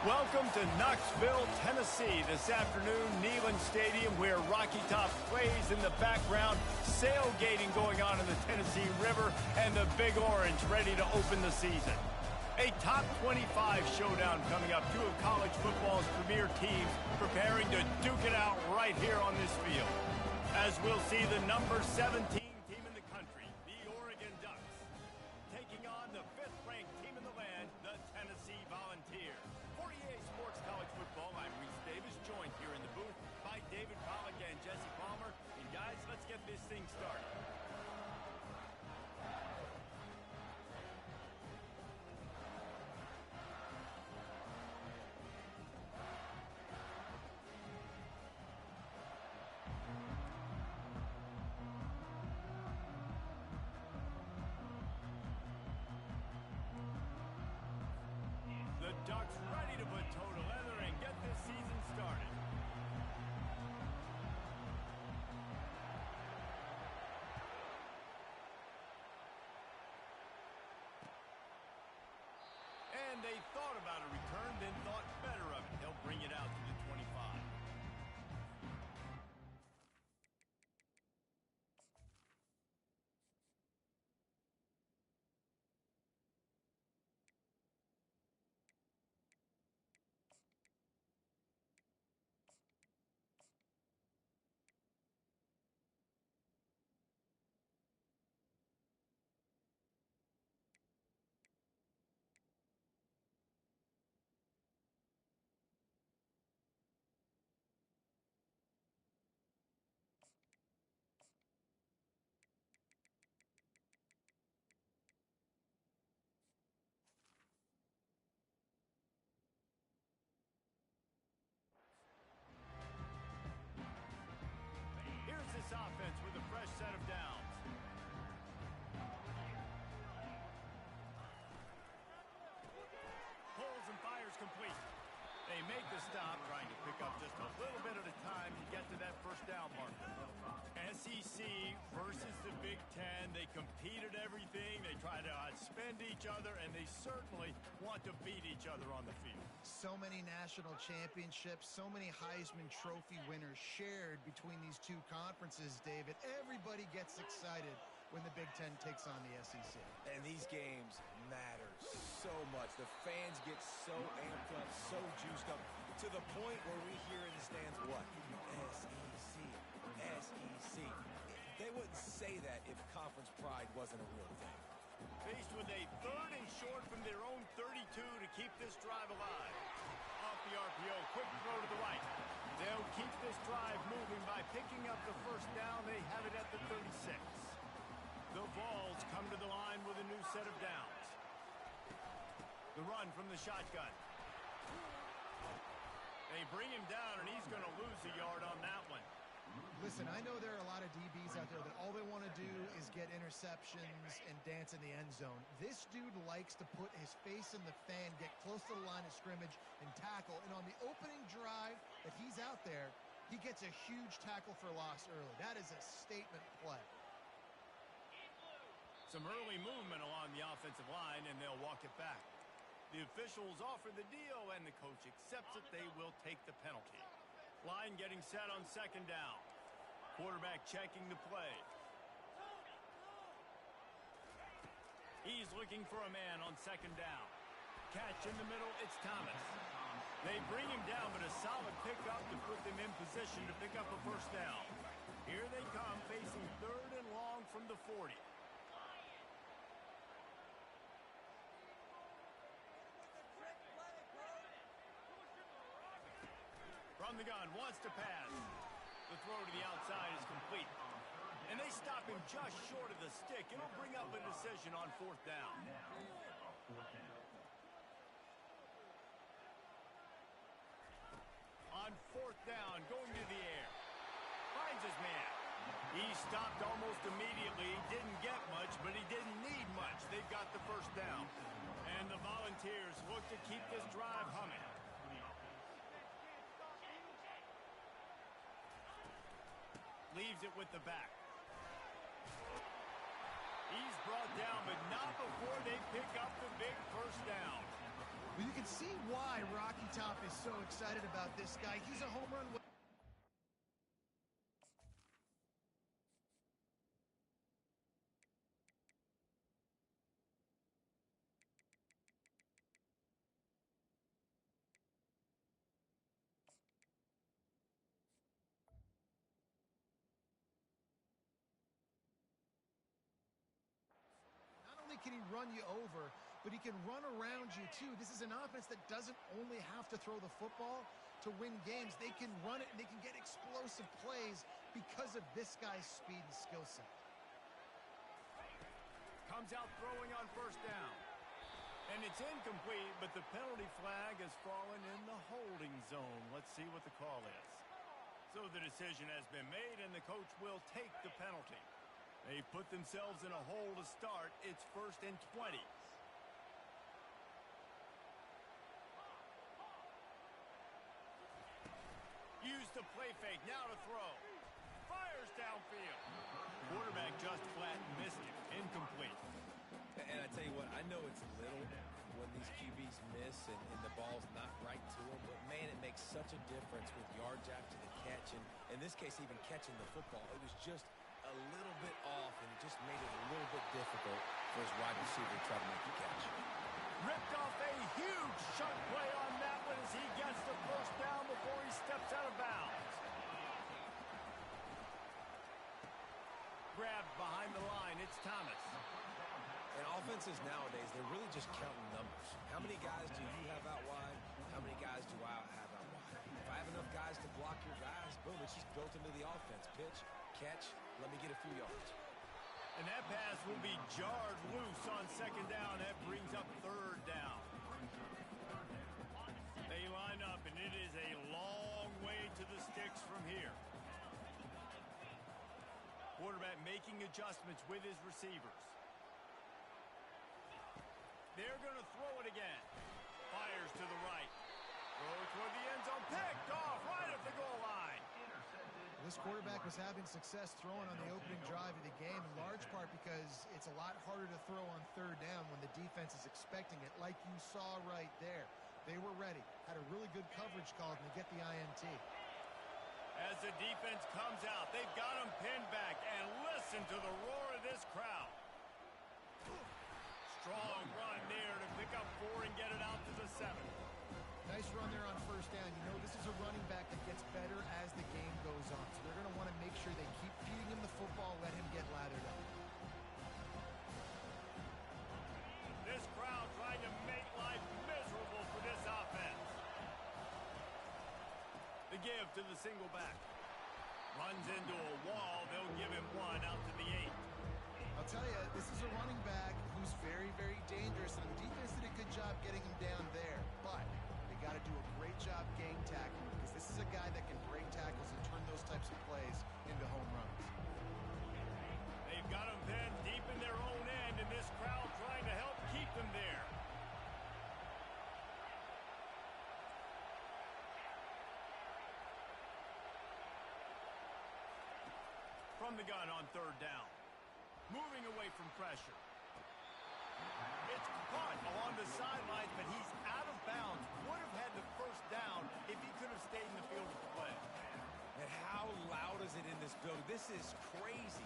Welcome to Knoxville, Tennessee. This afternoon, Neyland Stadium, where Rocky Top plays in the background, sailgating going on in the Tennessee River, and the Big Orange ready to open the season. A top 25 showdown coming up. Two of college football's premier teams preparing to duke it out right here on this field. As we'll see the number 17 team in the country, the Oregon Ducks, taking on the 5th-ranked team in the land, the Tennessee Volunteers. For EA Sports College Football, I'm Reese Davis, joined here in the booth by David Pollack and Jesse Palmer. And guys, let's get this thing started. The Ducks ready to put toe to leather and get this season started. And they thought about a return, then thought better of it. They'll bring it out to the 25. Here's this offense with a fresh set of downs. Pulls and fires complete. They make the stop, trying to pick up just a little bit at a time to get to that first down mark. SEC versus the Big Ten. They compete at everything. They try to outspend each other, and they certainly want to beat each other on the field. So many national championships, so many Heisman Trophy winners shared between these two conferences, David. Everybody gets excited when the Big Ten takes on the SEC. And these games matter so much. The fans get so amped up, so juiced up, to the point where we hear in the stands, what? SEC, SEC. They wouldn't say that if conference pride wasn't a real thing. Faced with a 3rd and short from their own 32 to keep this drive alive. Off the RPO, quick throw to the right. They'll keep this drive moving by picking up the first down. They have it at the 36. The Vols come to the line with a new set of downs. The run from the shotgun. They bring him down, and he's going to lose a yard on that one. Listen, I know there are a lot of DBs out there that all they want to do is get interceptions and dance in the end zone. This dude likes to put his face in the fan, get close to the line of scrimmage, and tackle. And on the opening drive that he's out there, he gets a huge tackle for loss early. That is a statement play. Some early movement along the offensive line, and they'll walk it back. The officials offer the deal, and the coach accepts it. They will take the penalty. Line getting set on 2nd down. Quarterback checking the play. He's looking for a man on 2nd down. Catch in the middle, it's Thomas. They bring him down, but a solid pickup to put them in position to pick up a first down. Here they come, facing 3rd and long from the 40. From the gun, wants to pass. The throw to the outside is complete. And they stop him just short of the stick. It'll bring up a decision on 4th down. On 4th down, going to the air. Finds his man. He stopped almost immediately. He didn't get much, but he didn't need much. They've got the first down. And the Volunteers look to keep this drive humming. Leaves it with the back. He's brought down, but not before they pick up the big first down. Well, you can see why Rocky Top is so excited about this guy. He's a home run. Can he run you over, but he can run around you too. This is an offense that doesn't only have to throw the football to win games. They can run it, and they can get explosive plays because of this guy's speed and skill set. Comes out throwing on 1st down. And it's incomplete, but the penalty flag has fallen in the holding zone. Let's see what the call is. So the decision has been made, and the coach will take the penalty. They put themselves in a hole to start. It's 1st and 20. Use the play fake. Now to throw. Fires downfield. Quarterback just flat missed it. Incomplete. And I tell you what, I know it's little, when these QBs miss and the ball's not right to them. But, man, it makes such a difference with yards after the catch. And in this case, even catching the football. It was just a little bit off, and it just made it a little bit difficult for his wide receiver to try to make the catch. Ripped off a huge chunk play on that one as he gets the first down before he steps out of bounds. Grabbed behind the line, it's Thomas. And offenses nowadays, they're really just counting numbers. How many guys do you have out wide? How many guys do I have out wide? If I have enough guys to block your guys, boom, it's just built into the offense. Pitch, catch, let me get a few yards. And that pass will be jarred loose on second down. That brings up third down. They line up, and it is a long way to the sticks from here. Quarterback making adjustments with his receivers. They're going to throw it again. Fires to the right. Throw toward the end zone. Picked off right at the goal line. This quarterback was having success throwing on the opening drive of the game, in large part because it's a lot harder to throw on third down when the defense is expecting it, like you saw right there. They were ready, had a really good coverage call, and they get the INT. As the defense comes out, they've got him pinned back, and listen to the roar of this crowd. Strong run there to pick up 4 and get it out to the 7. Nice run there on first down. You know, this is a running back that gets better as the game goes on. So they're going to want to make sure they keep feeding him the football, let him get lathered up. This crowd trying to make life miserable for this offense. The give to the single back. Runs into a wall. They'll give him 1 out to the 8. I'll tell you, this is a running back who's very, very dangerous. And the defense did a good job getting him down there. But they got to do a great job gang tackling, because this is a guy that can break tackles and turn those types of plays into home runs. They've got him pinned deep in their own end, and this crowd trying to help keep them there. From the gun on third down. Moving away from pressure. It's caught along the sidelines, but he's out of bounds. Would have had the first down if he could have stayed in the field of play. And how loud is it in this building? This is crazy.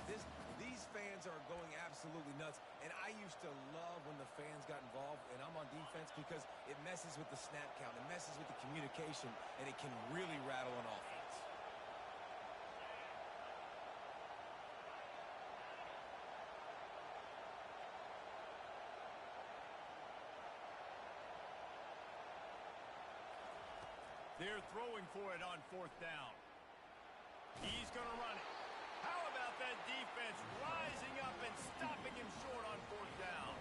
These fans are going absolutely nuts. And I used to love when the fans got involved, and I'm on defense, because it messes with the snap count. It messes with the communication, and it can really rattle an offense. They're throwing for it on fourth down. He's going to run it. How about that defense rising up and stopping him short on fourth down?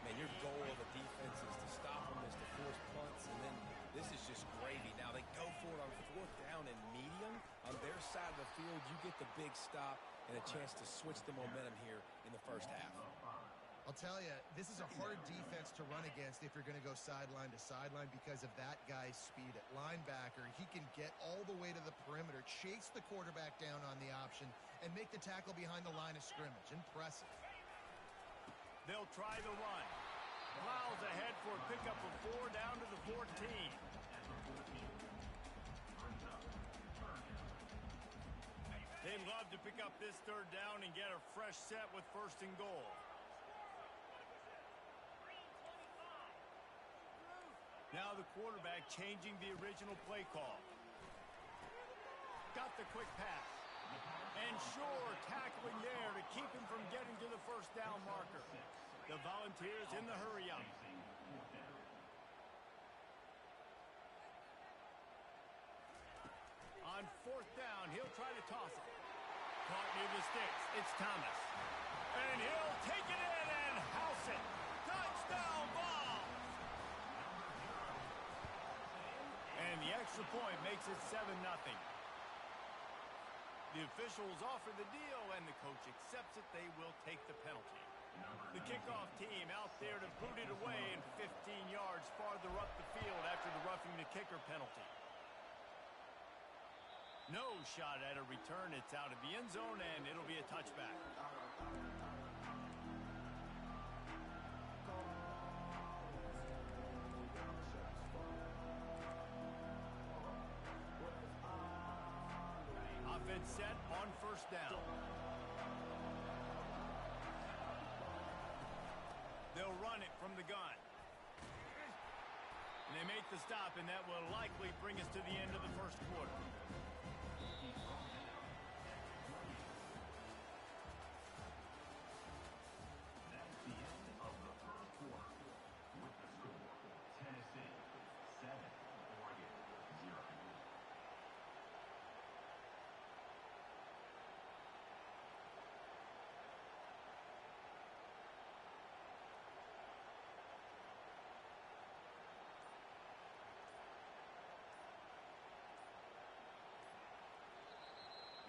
Man, your goal of a defense is to stop them, is to force punts, and then this is just gravy. Now they go for it on fourth down and medium. On their side of the field, you get the big stop and a chance to switch the momentum here in the first half. I'll tell you, this is a hard defense to run against if you're going to go sideline to sideline, because of that guy's speed at linebacker. He can get all the way to the perimeter, chase the quarterback down on the option, and make the tackle behind the line of scrimmage. Impressive. They'll try the run. Plows ahead for a pickup of 4 down to the 14. They'd love to pick up this third down and get a fresh set with first and goal. Now the quarterback changing the original play call. Got the quick pass. And sure, tackling there to keep him from getting to the first down marker. The Volunteers in the hurry-up. On fourth down, he'll try to toss it. Caught near the sticks. It's Thomas. And he'll take it in and house it. Touchdown ball! And the extra point makes it 7-0. The officials offer the deal, and the coach accepts it. They will take the penalty. The kickoff team out there to boot it away, and 15 yards farther up the field after the roughing the kicker penalty. No shot at a return. It's out of the end zone, and it'll be a touchback. defense set on first down. They'll run it from the gun. And they make the stop, and that will likely bring us to the end of the first quarter. That's the end of the first quarter. With the score, Tennessee 7, Oregon 0.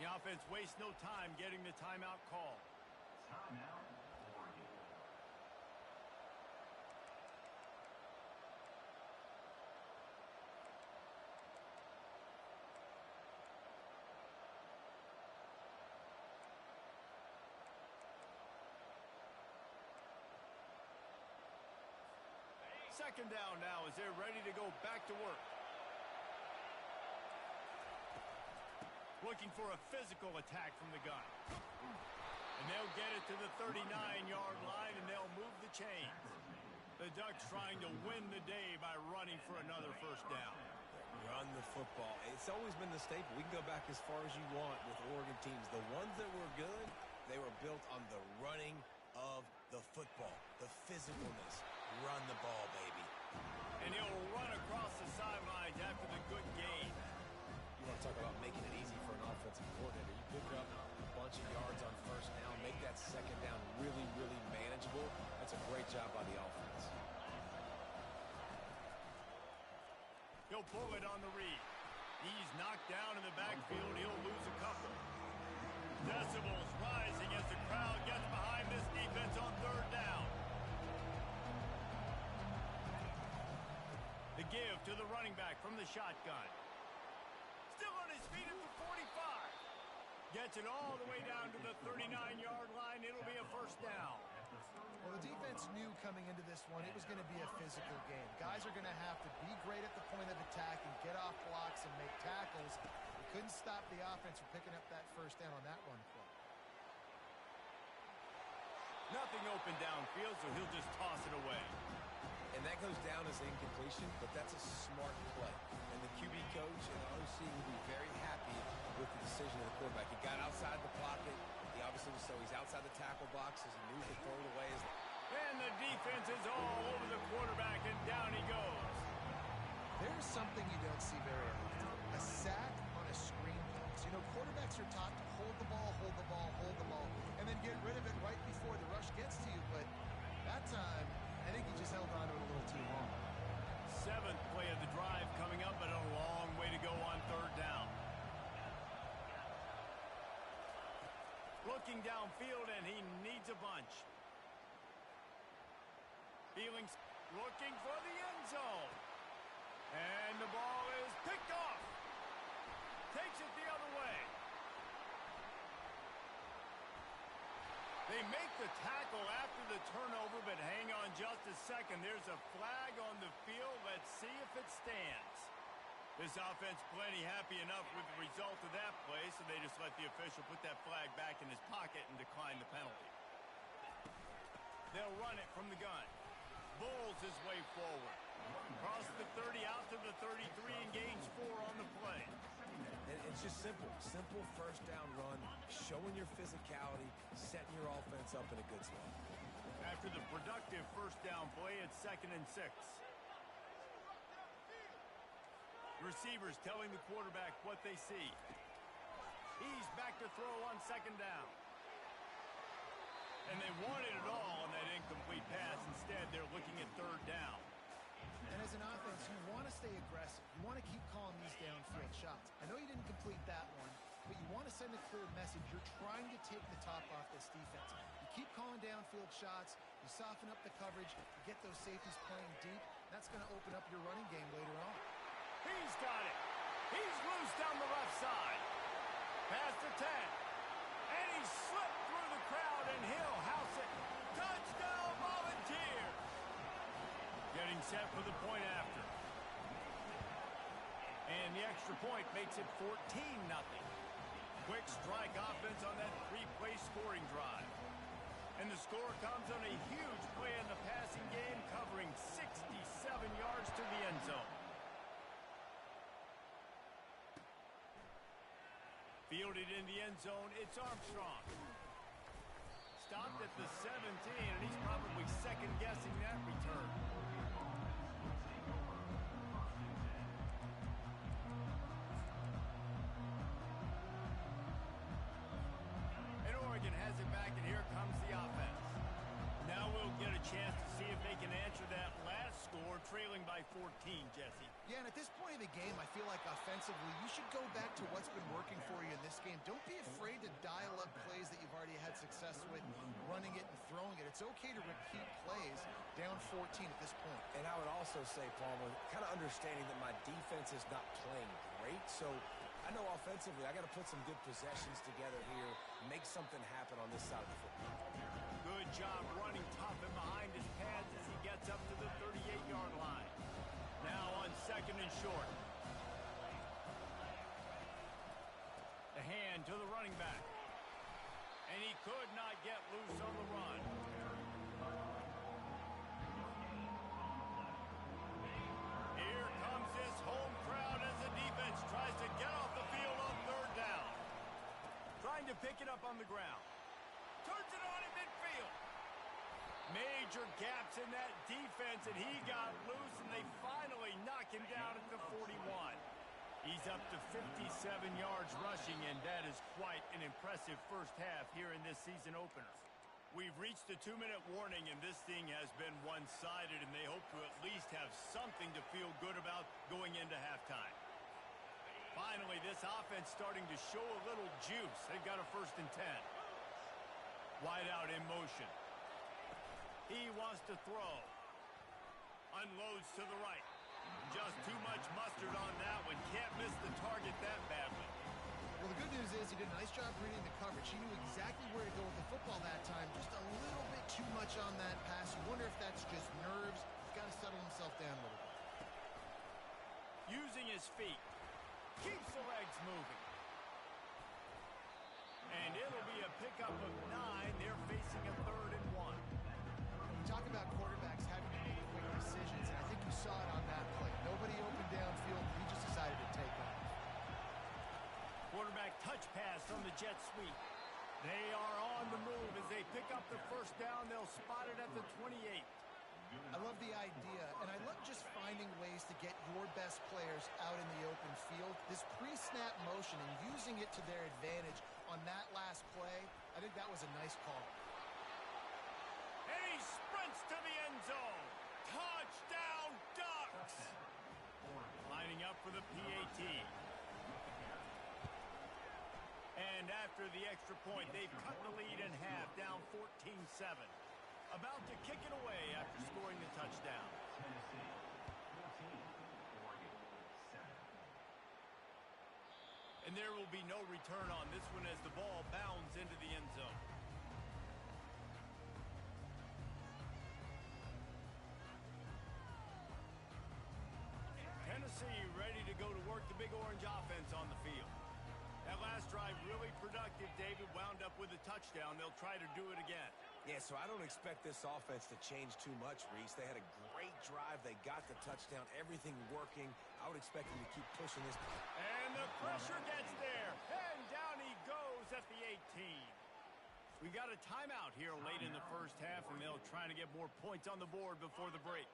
The offense wastes no time getting the timeout call. Timeout, Oregon. Second down now as they're ready to go back to work. Looking for a physical attack from the gun. And they'll get it to the 39-yard line, and they'll move the chains. The Ducks trying to win the day by running for another first down. Run the football. It's always been the staple. We can go back as far as you want with Oregon teams. The ones that were good, they were built on the running of the football, the physicalness. Run the ball, baby. And he'll run across the sidelines after the good gain. You want to talk about making it easy for an offensive coordinator. You pick up a bunch of yards on first down, make that second down really, really manageable. That's a great job by the offense. He'll pull it on the read. He's knocked down in the backfield. He'll lose a couple. Decibels rising as the crowd gets behind this defense on third down. The give to the running back from the shotgun. Still on his feet at the 45. Gets it all the way down to the 39-yard line. It'll be a first down. Well, the defense knew coming into this one it was going to be a physical game. Guys are going to have to be great at the point of attack and get off blocks and make tackles. They couldn't stop the offense from picking up that first down on that run play. Nothing open downfield, so he'll just toss it away. And that goes down as incompletion, but that's a smart play. And the QB coach and the OC will be very happy with the decision of the quarterback. He got outside the pocket. He obviously was so he's outside the tackle box as he knew to throw it away. And the defense is all over the quarterback, and down he goes. There's something you don't see very often. A sack on a screen pass. You know, quarterbacks are taught to hold the ball, and then get rid of it right before the rush gets to you. But that time, I think he just held on to it a little too long. Seventh play of the drive coming up, but a long way to go on third down. Looking downfield, and he needs a bunch. Feelings looking for the end zone. And the ball is picked off. Takes it the other way. They make the tackle after the turnover, but hang on just a second. There's a flag on the field. Let's see if it stands. This offense plenty happy enough with the result of that play, so they just let the official put that flag back in his pocket and decline the penalty. They'll run it from the gun. Bulls his way forward. Across the 30, out to the 33, and gains 4 on the play. And it's just simple. Simple first down run, showing your physicality, setting your offense up in a good spot. After the productive first down play, it's 2nd and 6. Receivers telling the quarterback what they see. He's back to throw on 2nd down. And they wanted it all on that incomplete pass. Instead, they're looking at 3rd down. And as an offense, you want to stay aggressive. You want to keep calling these downfield shots. I know you didn't complete that one, but you want to send a clear message. You're trying to take the top off this defense. You keep calling downfield shots. You soften up the coverage. You get those safeties playing deep. That's going to open up your running game later on. He's got it. He's loose down the left side. Past the 10. And he slipped through the crowd, and he'll house it. Touchdown, Volunteers. Getting set for the point after. And the extra point makes it 14-0. quick strike offense on that three-play scoring drive. And the score comes on a huge play in the passing game, covering 67 yards to the end zone. Fielded in the end zone, it's Armstrong. Stopped at the 17, and he's probably second-guessing that return. And Oregon has it back, and here comes the offense. Now we'll get a chance to see if they can answer that last score, trailing by 14, Jesse. Yeah, and at this point in the game, I feel like offensively, you should go back to what's been working for you in this game. Don't be afraid to dial up plays that you've already had success with, running it and throwing it. It's okay to repeat plays down 14 at this point. And I would also say, Palmer, kind of understanding that my defense is not playing great, so I know offensively I got to put some good possessions together here, make something happen on this side of the football. Good job running tough and behind his pads as he gets up to the 38-yard line. Now on second and short. The hand to the running back. And he could not get loose on the run. Here comes this home crowd as the defense tries to get off the field on third down. Trying to pick it up on the ground. Turns it on in midfield. Major gaps in that defense, and he got loose, and they finally knock him down at the 41. He's up to 57 yards rushing, and that is quite an impressive first half here in this season opener. We've reached the 2-minute warning, and this thing has been one-sided, and they hope to at least have something to feel good about going into halftime. Finally, this offense starting to show a little juice. They've got a 1st and 10. Wide out in motion. He wants to throw. Unloads to the right. Just too much mustard on that one. Can't miss the target that badly. Well, the good news is he did a nice job reading the coverage. He knew exactly where to go with the football that time. Just a little bit too much on that pass. You wonder if that's just nerves. He's got to settle himself down a little bit. Using his feet. Keeps the legs moving. And it'll be a pickup of 9. They're facing a 3rd and 1. Talk about quarterbacks having to make quick decisions, and I think you saw it on that play. Nobody open downfield. He just decided to take off. Quarterback touch pass from the jet sweep. They are on the move as they pick up the 1st down. They'll spot it at the 28. I love the idea, and I love just finding ways to get your best players out in the open field. This pre-snap motion and using it to their advantage on that last play, I think that was a nice call. And he sprints to the end zone. Touchdown, Ducks! Lining up for the PAT. And after the extra point, they've cut the lead in half, down 14-7. About to kick it away after scoring the touchdown. Tennessee 14, Oregon 7. And there will be no return on this one as the ball bounds into the end zone. Tennessee ready to go to work the Big Orange offense on the field. That last drive really productive. David wound up with a touchdown. They'll try to do it again. Yeah, so I don't expect this offense to change too much, Reese. They had a great drive. They got the touchdown. Everything working. I would expect them to keep pushing this. And the pressure gets there. And down he goes at the 18. We've got a timeout here late in the first half, and they'll try to get more points on the board before the break.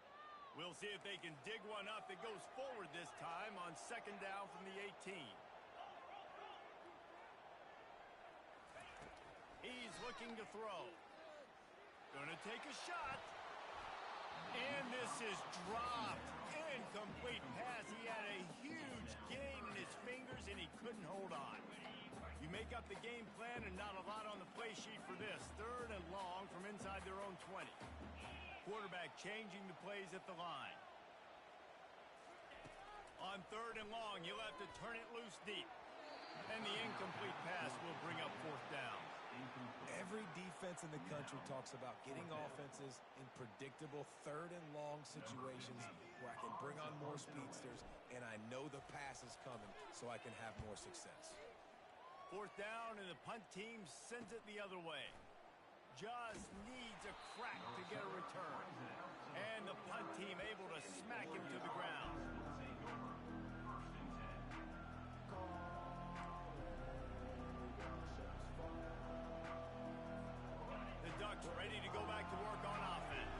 We'll see if they can dig one up that goes forward this time on 2nd down from the 18. He's looking to throw. Gonna take a shot. And this is dropped. Incomplete pass. He had a huge gain in his fingers, and he couldn't hold on. You make up the game plan, and not a lot on the play sheet for this. 3rd and long from inside their own 20. Quarterback changing the plays at the line. On 3rd and long, you'll have to turn it loose deep. And the incomplete pass will bring up 4th down. Every defense in the country talks about getting offenses in predictable 3rd and long situations where I can bring on more speedsters, and I know the pass is coming so I can have more success. Fourth down, and the punt team sends it the other way. Just needs a crack to get a return. And the punt team able to smack him to the ground. The Ducks ready to go back to work on offense.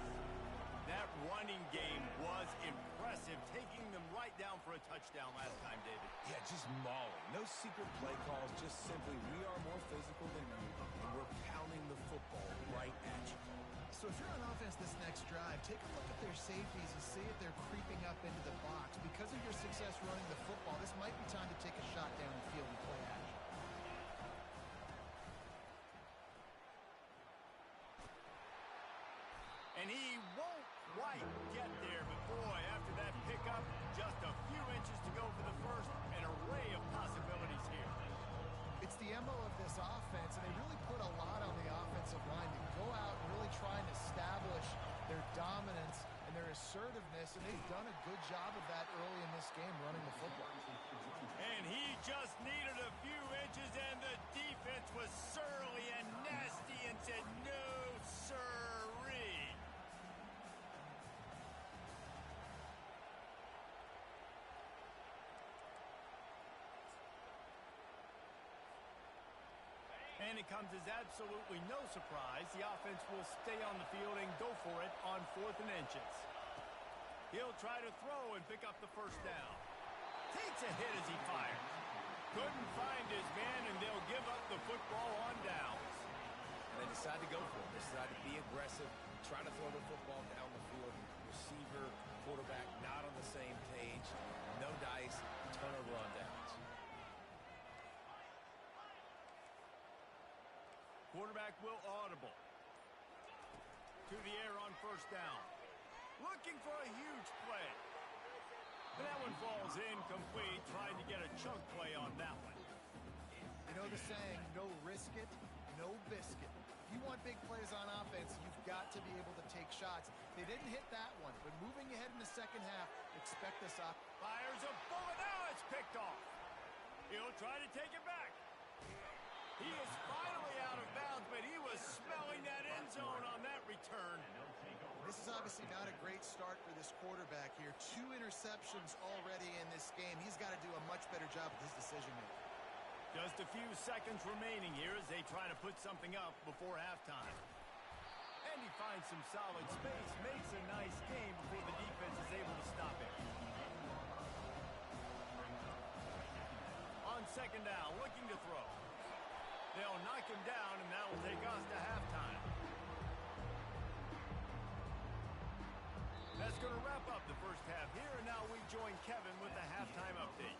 That running game was impressive, taking them right down for a touchdown last time, David. Yeah, just mauling. No secret play calls, just simply we are more physical than you, and we're pounding the football right at you. So if you're on offense this next drive, take a look at their safeties and see if they're creeping up into the box. Because of your success running the football, this might be time to take a shot down the field and play action. And he won't quite get there, but boy, after that pickup, just a few inches to go for the first, an array of possibilities here. It's the MO of this offense, and they really put a lot on the offensive line to go out and really try and establish their dominance and their assertiveness, and they've done a good job of that early in this game running the football. And he just needed a few inches, and the defense was surly and nasty and said, no, sirree. And it comes as absolutely no surprise. The offense will stay on the field and go for it on 4th and inches. He'll try to throw and pick up the first down. Takes a hit as he fires. Couldn't find his man, and they'll give up the football on downs. And they decide to go for it. They decide to be aggressive, try to throw the football down the field. Receiver, quarterback, not on the same page. No dice, turnover on downs. Quarterback will audible. To the air on first down. Looking for a huge play. But that one falls incomplete, trying to get a chunk play on that one. You know the saying, no risk it, no biscuit. If you want big plays on offense, you've got to be able to take shots. They didn't hit that one, but moving ahead in the second half, expect this up. Fires a bullet. Now it's picked off. He'll try to take it back. He is finally out of bounds, but he was smelling that end zone on that return. This is obviously not a great start for this quarterback here. 2 interceptions already in this game. He's got to do a much better job with his decision-making. Just a few seconds remaining here as they try to put something up before halftime. And he finds some solid space, makes a nice game before the defense is able to stop him. On second down, looking to throw. They'll knock him down, and that will take us to halftime. That's going to wrap up the first half here, and now we join Kevin with the halftime update.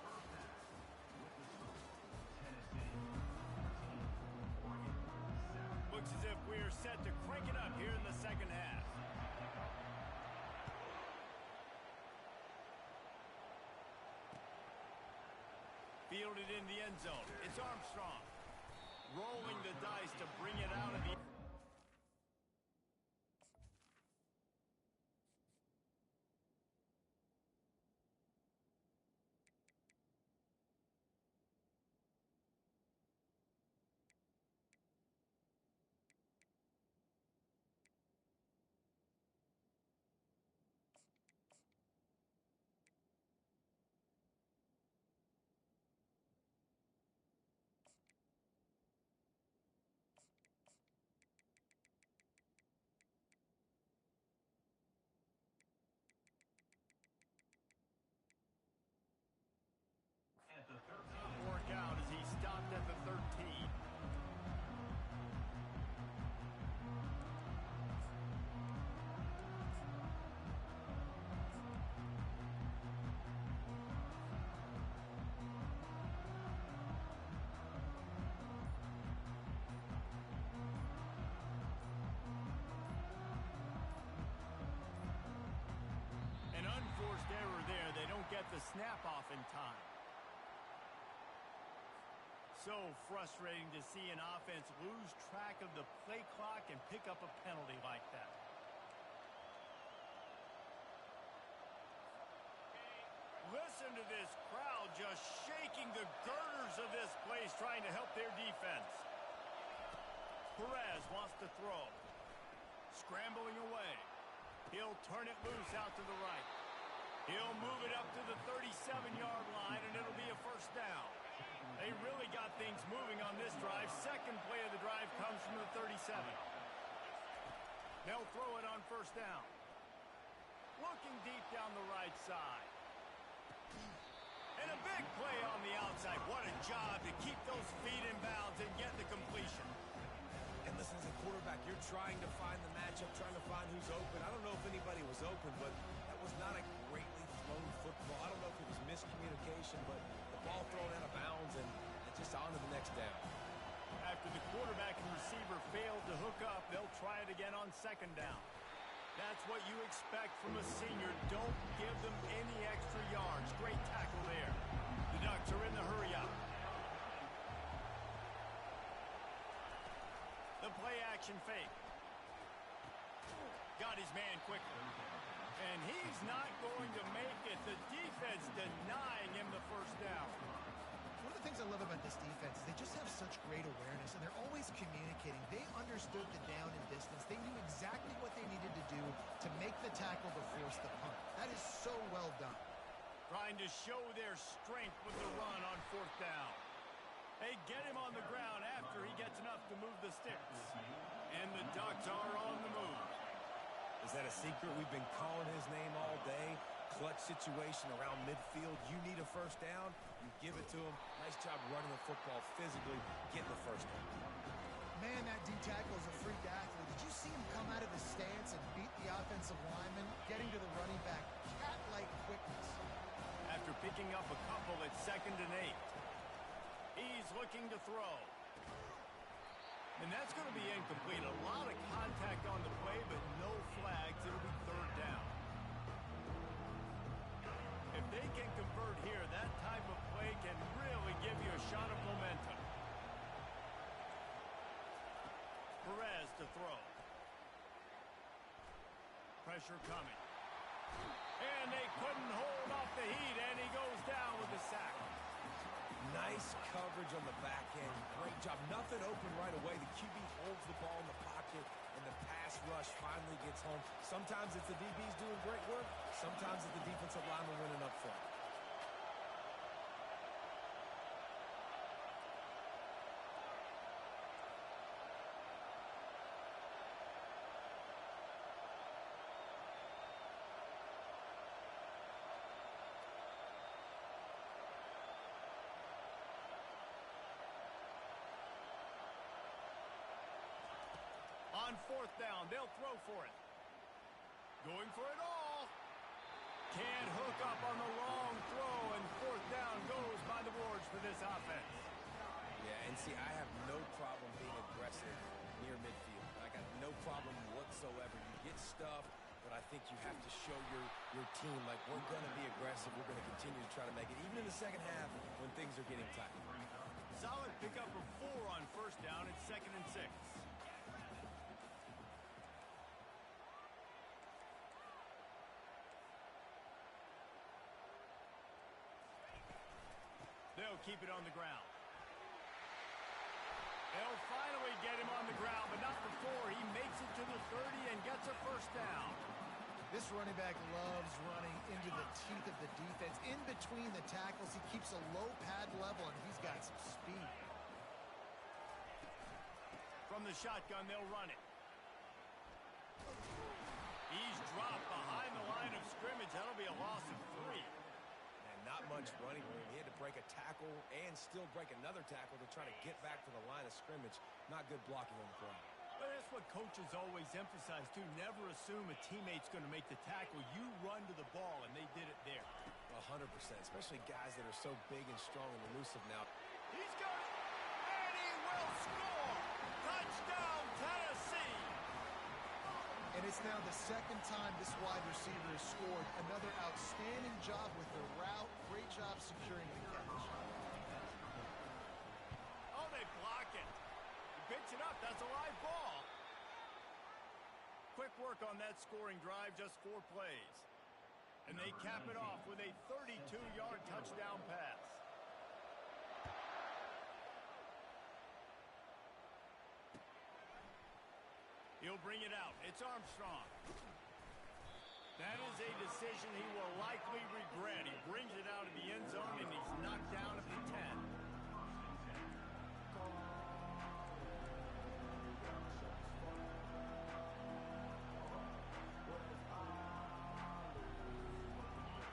Looks as if we're set to crank it up here in the second half. Fielded in the end zone. It's Armstrong. Rolling the dice to bring it out of the... Work out as he stopped at the 13. An unforced error there. They don't get the snap off in time. So frustrating to see an offense lose track of the play clock and pick up a penalty like that. Listen to this crowd just shaking the girders of this place, trying to help their defense. Perez wants to throw. Scrambling away. He'll turn it loose out to the right. He'll move it up to the 37-yard line, and it'll be a first down. They really got things moving on this drive. Second play of the drive comes from the 37. They'll throw it on first down. Looking deep down the right side. And a big play on the outside. What a job to keep those feet in bounds and get the completion. And listen, as a quarterback, you're trying to find the matchup, trying to find who's open. I don't know if anybody was open, but that was not a greatly thrown football. I don't know if it was miscommunication, but the ball thrown out of bounds and just on to the next down. After the quarterback and receiver failed to hook up, they'll try it again on second down. That's what you expect from a senior. Don't give them any extra yards. Great tackle there. The Ducks are in the hurry-up. The play-action fake. Got his man quickly. And he's not going to make it. The defense denying him the first down. One of the things I love about this defense is they just have such great awareness, and they're always communicating. They understood the down and distance. They knew exactly what they needed to do to make the tackle to force the punt. That is so well done. Trying to show their strength with the run on fourth down. They get him on the ground after he gets enough to move the sticks. And the Ducks are on the move. Is that a secret? We've been calling his name all day. Clutch situation around midfield. You need a first down, you give it to him. Nice job running the football physically, getting the first down. Man, that D-tackle is a freak athlete. Did you see him come out of his stance and beat the offensive lineman, getting to the running back? Cat-like quickness. After picking up a couple at 2nd and 8. He's looking to throw. And that's going to be incomplete. A lot of contact on the play, but no flags. It'll be third down. If they can convert here, that type of play can really give you a shot of momentum. Perez to throw. Pressure coming. And they couldn't hold off the heat, and he goes down with a sack. Nice coverage on the back end. Great job. Nothing open right away. The QB holds the ball in the pocket, and the pass rush finally gets home. Sometimes it's the DBs doing great work. Sometimes it's the defensive lineman winning up front. On fourth down, they'll throw for it. Going for it all. Can't hook up on the long throw, and fourth down goes by the boards for this offense. Yeah, and see, I have no problem being aggressive near midfield. I got no problem whatsoever. You get stuff, but I think you have to show your team, like, we're going to be aggressive. We're going to continue to try to make it, even in the second half when things are getting tight. Solid pickup of 4 on first down at 2nd and 6. They'll keep it on the ground. They'll finally get him on the ground, but not before he makes it to the 30 and gets a first down. This running back loves running into the teeth of the defense. In between the tackles, he keeps a low pad level, and he's got some speed. From the shotgun, they'll run it. He's dropped behind the line of scrimmage. That'll be a loss of 3. Not much running room. He had to break a tackle and still break another tackle to try to get back to the line of scrimmage. Not good blocking on the ground. But that's what coaches always emphasize, too. Never assume a teammate's going to make the tackle. You run to the ball, and they did it there. 100%, especially guys that are so big and strong and elusive now. He's got it, and he will score! Touchdown, Tennessee! And it's now the second time this wide receiver has scored. Another outstanding job with the route. Great job securing the catch. Oh, they block it. He picks it up. That's a live ball. Quick work on that scoring drive, just 4 plays. And they cap it off with a 32-yard touchdown pass. He'll bring it out. It's Armstrong. That is a decision he will likely regret. He brings it out of the end zone, and he's knocked down at the 10.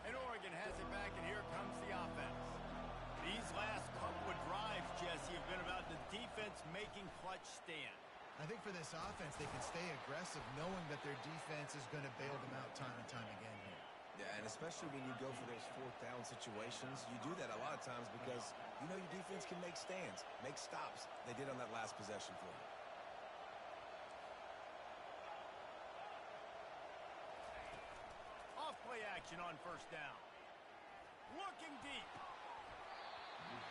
And Oregon has it back, and here comes the offense. These last couple of drives, Jesse, have been about the defense making clutch stand. I think for this offense, they can stay aggressive knowing that their defense is going to bail them out time and time again here. Yeah, and especially when you go for those fourth down situations, you do that a lot of times because you know your defense can make stands, make stops. They did on that last possession for you. Off play action on first down. Looking deep.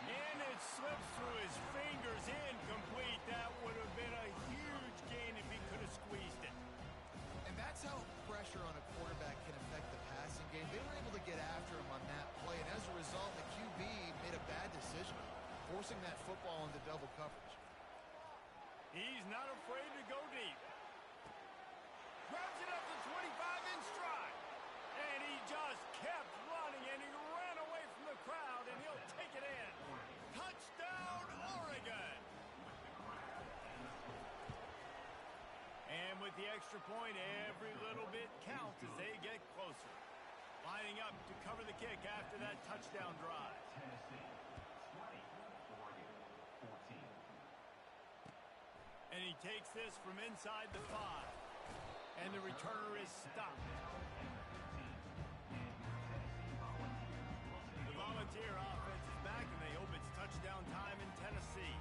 And it slips through his fingers, incomplete. That would have been a huge gain if he could have squeezed it. And that's how pressure on a quarterback can affect the passing game. They were able to get after him on that play, and as a result, the QB made a bad decision, forcing that football into double coverage. He's not afraid to go deep. Grabs it up to 25 in stride. And he just kept running, and he ran away from the crowd, and he'll take it in. Touchdown, Oregon! And with the extra point, every little bit counts as they get closer. Lining up to cover the kick after that touchdown drive. Tennessee 20, Oregon 14. And he takes this from inside the 5. And the returner is stopped. The Volunteer offense is back, and they hope it's touchdown time in Tennessee.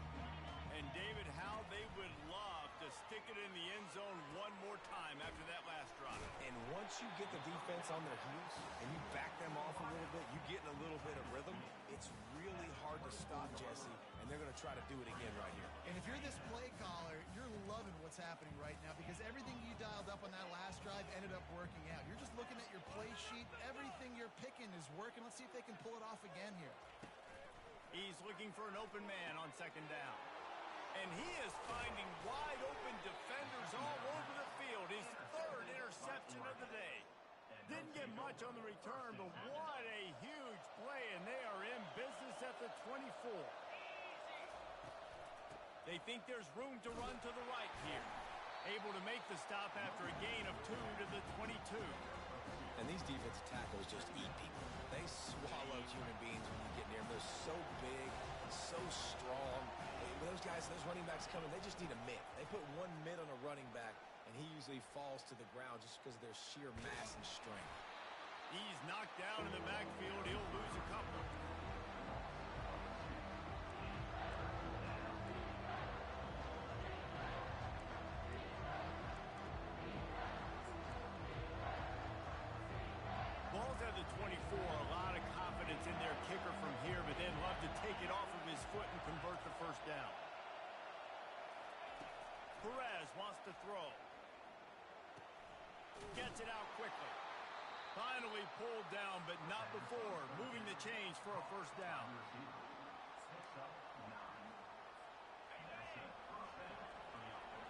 And David, how they would love to stick it in the end zone one more time after that last drive. And once you get the defense on their heels and you back them off a little bit, you get in a little bit of rhythm, it's really hard to stop, Jesse, and they're going to try to do it again right here. And if you're this play caller, you're loving what's happening right now because everything you dialed up on that last drive ended up working out. You're just looking at your play sheet. Everything you're picking is working. Let's see if they can pull it off again here. He's looking for an open man on second down. And he is finding wide open defenders all over the field. His third interception of the day. Didn't get much on the return, but what a huge play, and they are in business at the 24. They think there's room to run to the right here. Able to make the stop after a gain of 2 to the 22. And these defensive tackles just eat people. They swallow human beings when you get near them. They're so big, so strong. When those guys, those running backs come in, they just need a mitt. They put one mitt on a running back, and he usually falls to the ground just because of their sheer mass and strength. He's knocked down in the backfield. He'll lose a couple. Ball's at the 24. A lot of confidence in their kicker from here, but they'd love to take it off of his foot and convert the first down. Perez wants to throw. Gets it out quickly. Finally pulled down, but not before. Moving the chains for a first down. Picks up 9. That's a first down for the offense.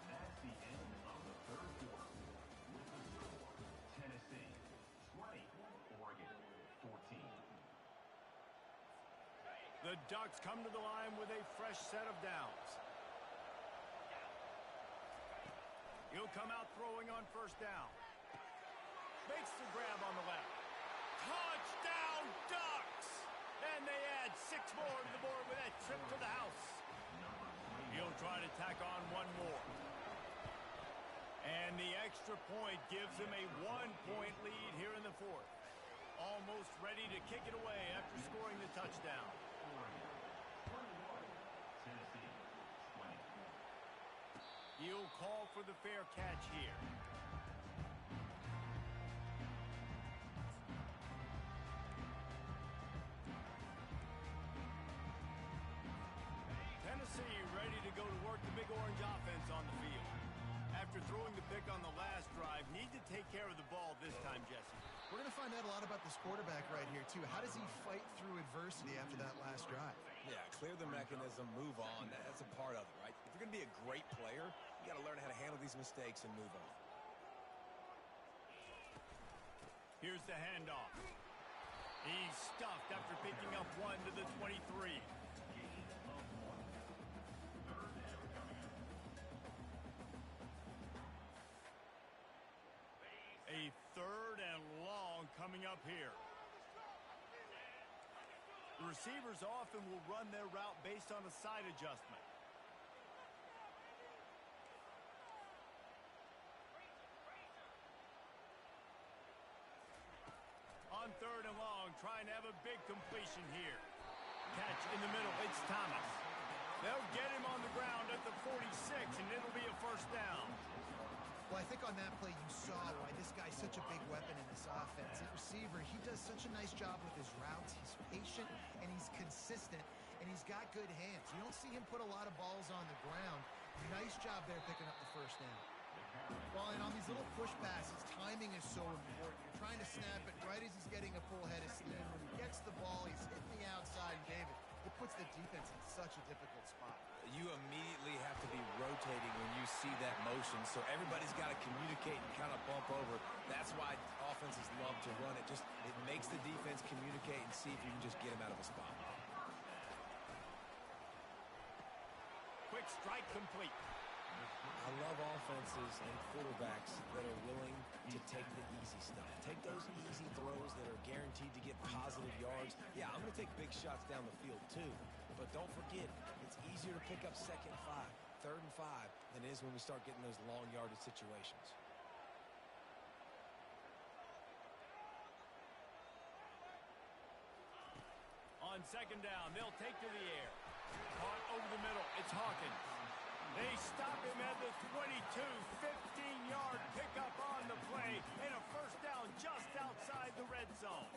That's the end of the third quarter. With the score, Tennessee 20, Oregon 14. The Ducks come to the line with a fresh set of downs. He'll come out throwing on first down. Makes the grab on the left. Touchdown, Ducks! And they add 6 more to the board with that trip to the house. He'll try to tack on one more. And the extra point gives him a 1-point lead here in the fourth. Almost ready to kick it away after scoring the touchdown. Oregon 21, Tennessee 20. He'll call for the fair catch here. Tennessee ready ready to go to work the Big Orange offense on the field. After throwing the pick on the last drive, need to take care of the ball this time, Jesse. We're going to find out a lot about this quarterback right here, too. How does he fight through adversity after that last drive? Yeah, clear the mechanism, move on. That's a part of it, right? If you're going to be a great player, you got to learn how to handle these mistakes and move on. Here's the handoff. He's stuffed after picking up one to the 23. A third and long coming up here. The receivers often will run their route based on a side adjustment. On third and long, trying to have a big completion here. Catch in the middle, it's Thomas. They'll get him on the ground at the 46, and it'll be a first down. Well, I think on that play you saw why this guy's such a big weapon in this offense. At receiver, he does such a nice job with his routes. He's patient, and he's consistent, and he's got good hands. You don't see him put a lot of balls on the ground. Nice job there picking up the first down. Well, and on these little push passes, timing is so important. You're trying to snap it right as he's getting a full head of steam. When he gets the ball, he's hitting the outside, and David, it puts the defense in such a difficult spot. You immediately have to be rotating when you see that motion, so everybody's got to communicate and kind of bump over. That's why offenses love to run it. It makes the defense communicate and see if you can just get him out of a spot. Quick strike complete. I love offenses and quarterbacks that are willing to take the easy stuff. Take those easy throws that are guaranteed to get positive yards. Yeah, I'm going to take big shots down the field too. But don't forget, it's easier to pick up second and 5, third and 5 than it is when we start getting those long yardage situations. On second down, they'll take to the air. Caught over the middle, it's Hawkins. They stop him at the 22, 15-yard pickup on the play, and a first down just outside the red zone.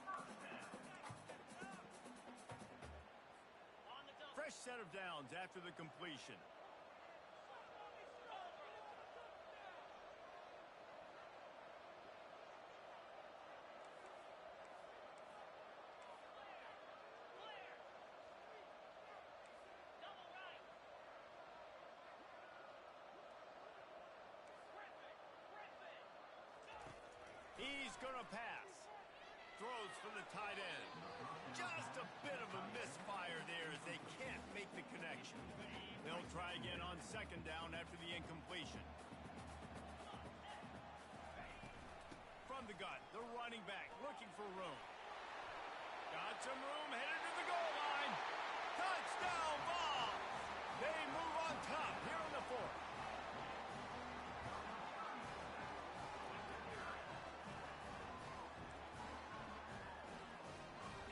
Fresh set of downs after the completion. He's going to pass. Throws for the tight end. Just a bit of a misfire there as they can't make the connection. They'll try again on second down after the incompletion. From the gun, the running back looking for room. Got some room, headed to the goal line. Touchdown ball. They move on top here in the fourth.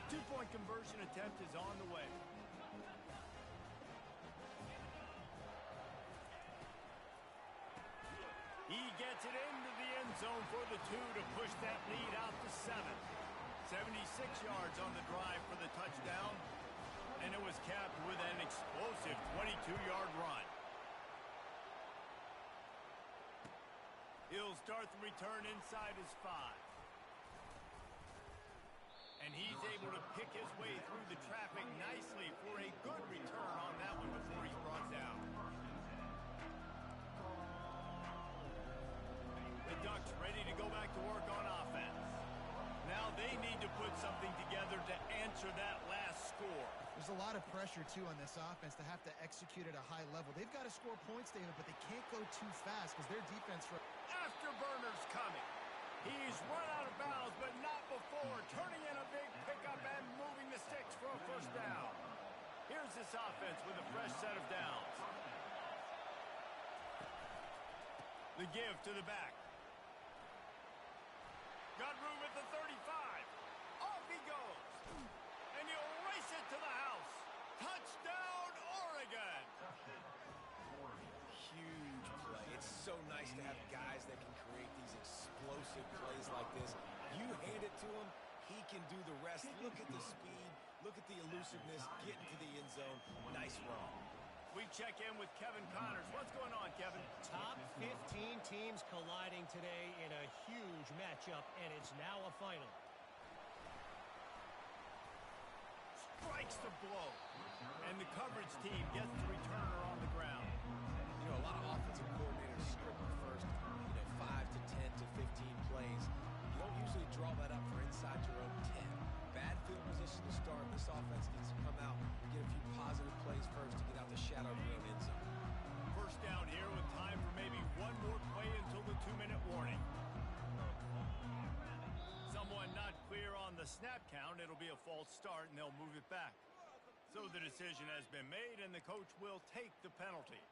Two-point conversion attempt is on the way. He gets it into the end zone for the 2 to push that lead out to 7. 76 yards on the drive for the touchdown, and it was capped with an explosive 22-yard run. He'll start the return inside his 5. And he's able to pick his way through the traffic nicely for a good return on that one before he's brought down. The Ducks ready to go back to work on offense. Now they need to put something together to answer that last score. There's a lot of pressure, too, on this offense to have to execute at a high level. They've got to score points, David, but they can't go too fast because their defense... Afterburner's coming. He's run out of bounds, but not before. Turning in a big pickup and moving the sticks for a first down. Here's this offense with a fresh set of downs. The give to the back. Got room at the 35. Off he goes. And he'll race it to the house. Touchdown, Oregon. Huge play. It's so nice to have guys that can create these explosive plays like this. You hand it to him, he can do the rest. Look at the speed. Look at the elusiveness. Get into the end zone. Nice run. We check in with Kevin Connors. What's going on, Kevin? Top 15 teams colliding today in a huge matchup, and it's now a final. Strikes the blow. And the coverage team gets the returner on the ground. You know, a lot of offensive coordinators script the first, 5 to 10 to 15 plays. You don't usually draw that up for inside your own 10. Bad field position to start. This offense needs to come out and get a few positive plays first to get out the shadow of your own end zone. First down here with time for maybe one more play until the 2-minute warning. Someone not clear on the snap count. It'll be a false start, and they'll move it back. So the decision has been made, and the coach will take the penalty.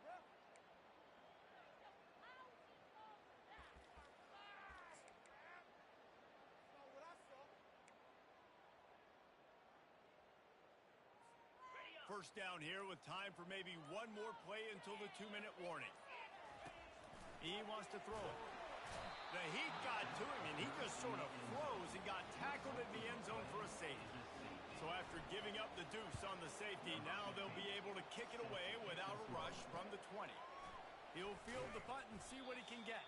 First down here with time for maybe one more play until the 2-minute warning. He wants to throw it. The heat got to him, and he just sort of froze and got tackled in the end zone for a safety. So after giving up the deuce on the safety, now they'll be able to kick it away without a rush from the 20. He'll field the punt and see what he can get.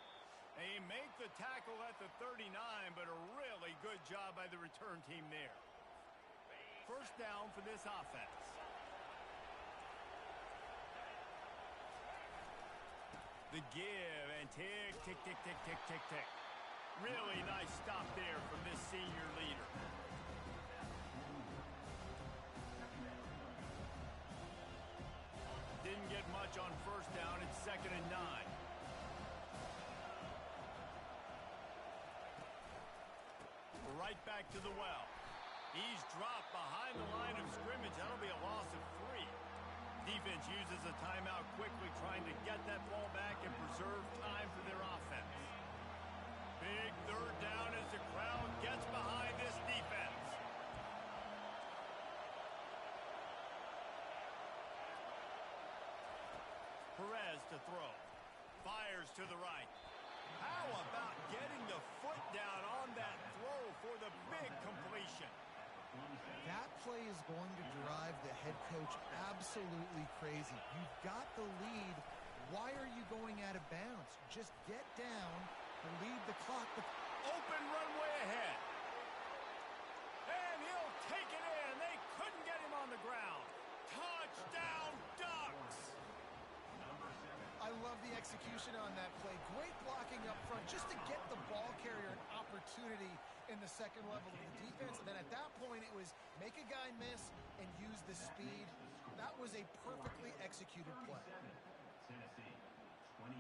They make the tackle at the 39, but a really good job by the return team there. First down for this offense. The give and tick, tick, tick, tick, tick, tick, tick. Really nice stop there from this senior leader. Didn't get much on first down. It's 2nd and 9. Right back to the well. He's dropped behind the line of scrimmage. That'll be a loss of 3. Defense uses a timeout quickly, trying to get that ball back and preserve time for their offense. Big third down as the crowd gets behind this defense. Perez to throw. Fires to the right. How about getting the foot down on that throw for the big completion? That play is going to drive the head coach absolutely crazy. You've got the lead. Why are you going out of bounds? Just get down and lead the clock. Open runway ahead. And he'll take it in. They couldn't get him on the ground. Touchdown, Ducks! I love the execution on that play. Great blocking up front just to get the ball carrier an opportunity in the second level of the defense. And then at that point, it was make a guy miss and use the speed. That was a perfectly executed play. Tennessee, 28.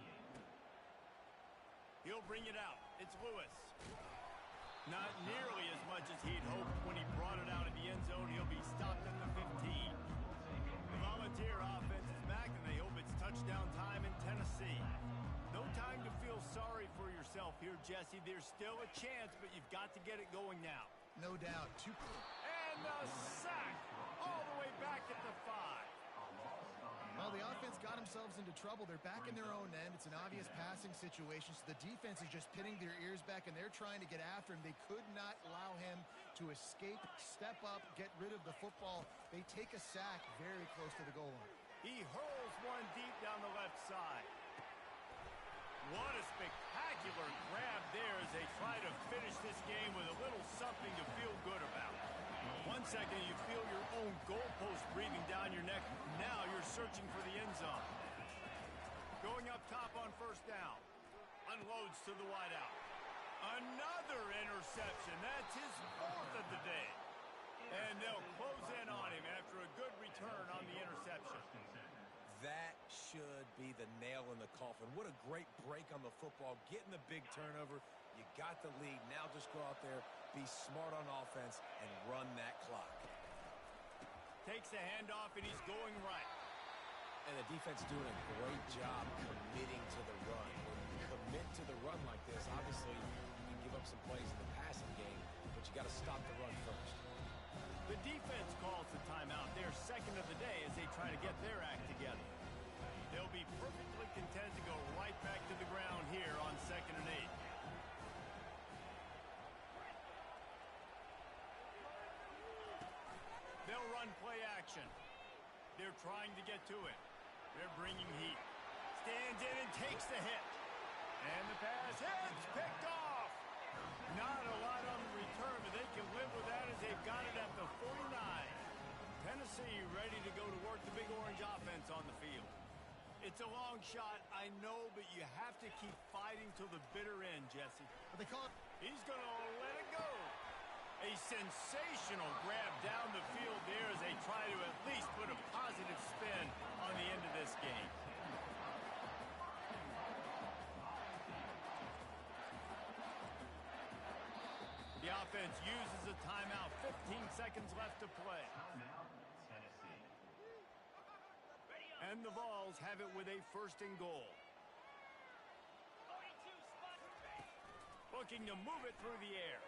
He'll bring it out. It's Lewis. Not nearly as much as he'd hoped when he brought it out of the end zone. He'll be stopped at the 15. The Volunteer offense is back, and they hope it's touchdown time in Tennessee. No time to feel sorry for yourself here, Jesse. There's still a chance, but you've got to get it going now. No doubt. And a sack all the way back at the 5. Well, the offense got themselves into trouble. They're back in their own end. It's an obvious passing situation, so the defense is just pinning their ears back, and they're trying to get after him. They could not allow him to escape, step up, get rid of the football. They take a sack very close to the goal line. He hurls one deep down the left side. What a spectacular grab there as they try to finish this game with a little something to feel good about. 1 second you feel your own goalpost breathing down your neck. Now you're searching for the end zone. Going up top on first down. Unloads to the wideout. Another interception. That's his 4th of the day. And they'll close in on him after a good return on the interception. That should be the nail in the coffin. What a great break on the football. Getting the big turnover. You got the lead. Now just go out there, be smart on offense, and run that clock. Takes the handoff, and he's going right. And the defense doing a great job committing to the run. When you commit to the run like this, obviously you can give up some plays in the passing game, but you got to stop the run first. The defense calls the timeout. Their 2nd of the day as they try to get their act together. They'll be perfectly content to go right back to the ground here on 2nd and 8. They'll run play action. They're trying to get to it. They're bringing heat. Stands in and takes the hit. And the pass hits, picked off. Not a lot on the return, but they can live with that as they've got it at the 49. Tennessee ready to go to work the Big Orange offense on the field. It's a long shot, I know, but you have to keep fighting till the bitter end, Jesse. But they call it. He's going to let it go. A sensational grab down the field there as they try to at least put a positive spin on the end of this game. The offense uses a timeout. 15 seconds left to play. Timeout, Tennessee. And the Vols have it with a first and goal. Looking to move it through the air.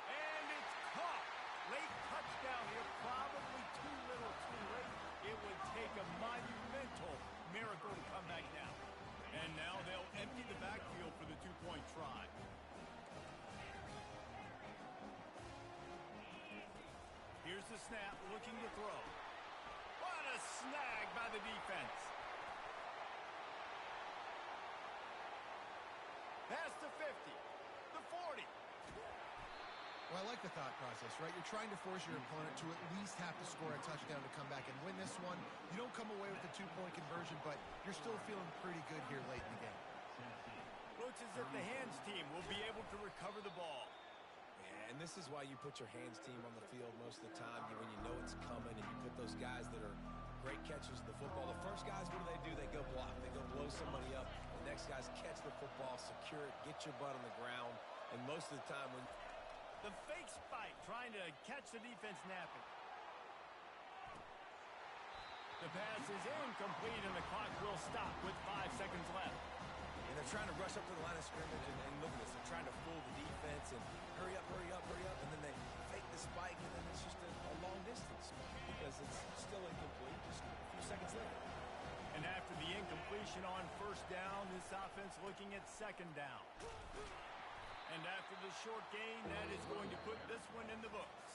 And it's caught. Late touchdown here. Probably too little too late. It would take a monumental miracle to come back down. And now they'll empty the backfield for the two-point try. Here's the snap, looking to throw. What a snag by the defense. Past the 50, the 40. Well, I like the thought process, right? You're trying to force your opponent to at least have to score a touchdown to come back and win this one. You don't come away with the two-point conversion, but you're still feeling pretty good here late in the game. Looks as if the hands team will be able to recover the ball. Yeah, and this is why you put your hands team on the field most of the time when you know it's coming, and you put those guys that are great catchers of the football. The first guys, what do? They go block. They go blow somebody up. The next guys catch the football, secure it, get your butt on the ground. And most of the time when the fake spike trying to catch the defense napping. The pass is incomplete and the clock will stop with 5 seconds left. And they're trying to rush up to the line of scrimmage, and look at this. They're trying to fool the defense and hurry up, and then they fake the spike, and then it's just a long distance because it's still incomplete, just a few seconds later. And after the incompletion on first down, this offense looking at second down. And after the short gain, that is going to put this one in the books.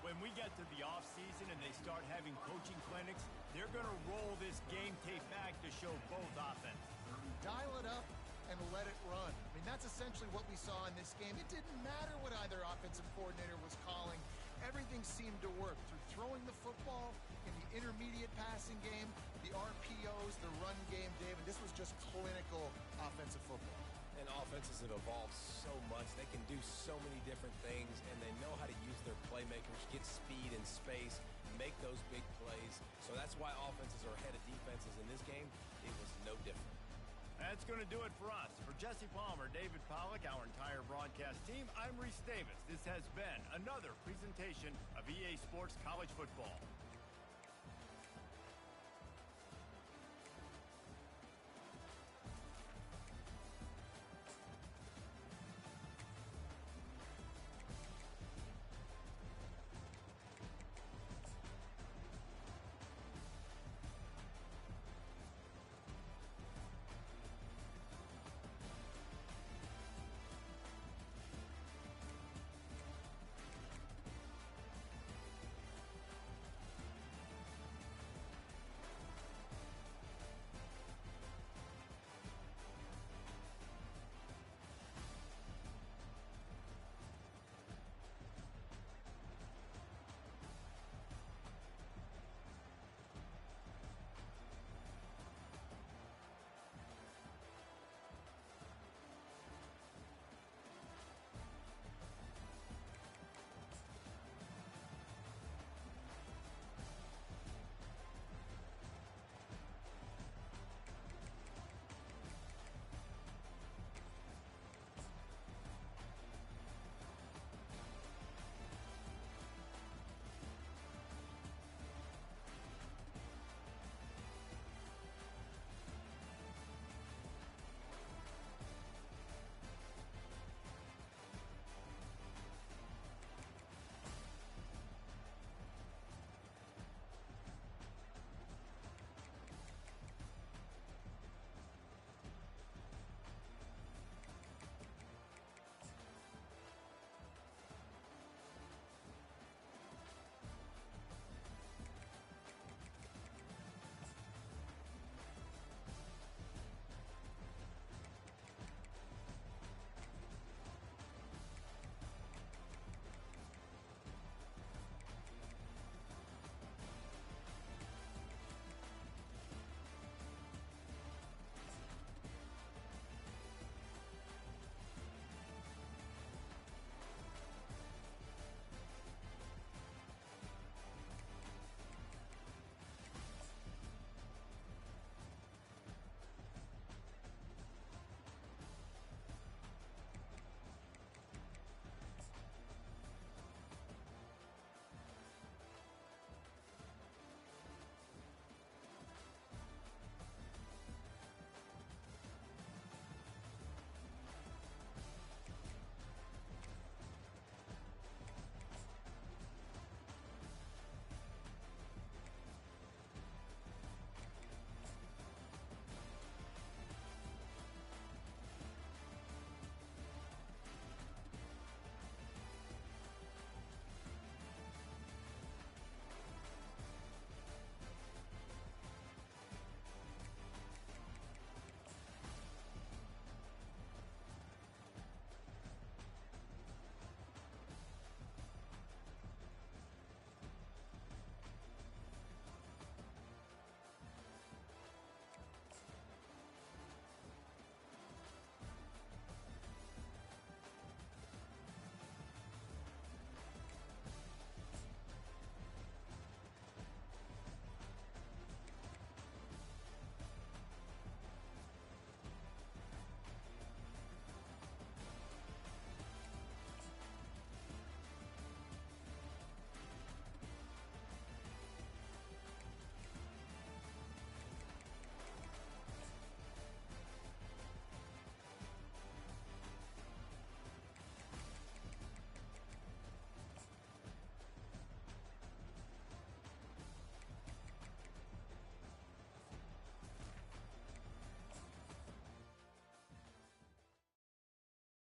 When we get to the offseason and they start having coaching clinics, they're going to roll this game tape back to show both offenses. Dial it up and let it run. I mean, that's essentially what we saw in this game. It didn't matter what either offensive coordinator was calling. Everything seemed to work through throwing the football in the intermediate passing game, the RPOs, the run game, Dave, and this was just clinical offensive football. And offenses have evolved so much. They can do so many different things, and they know how to use their playmakers, get speed and space, make those big plays. So that's why offenses are ahead of defenses. In this game, it was no different. That's going to do it for us. For Jesse Palmer, David Pollack, our entire broadcast team, I'm Reese Davis. This has been another presentation of EA Sports College Football.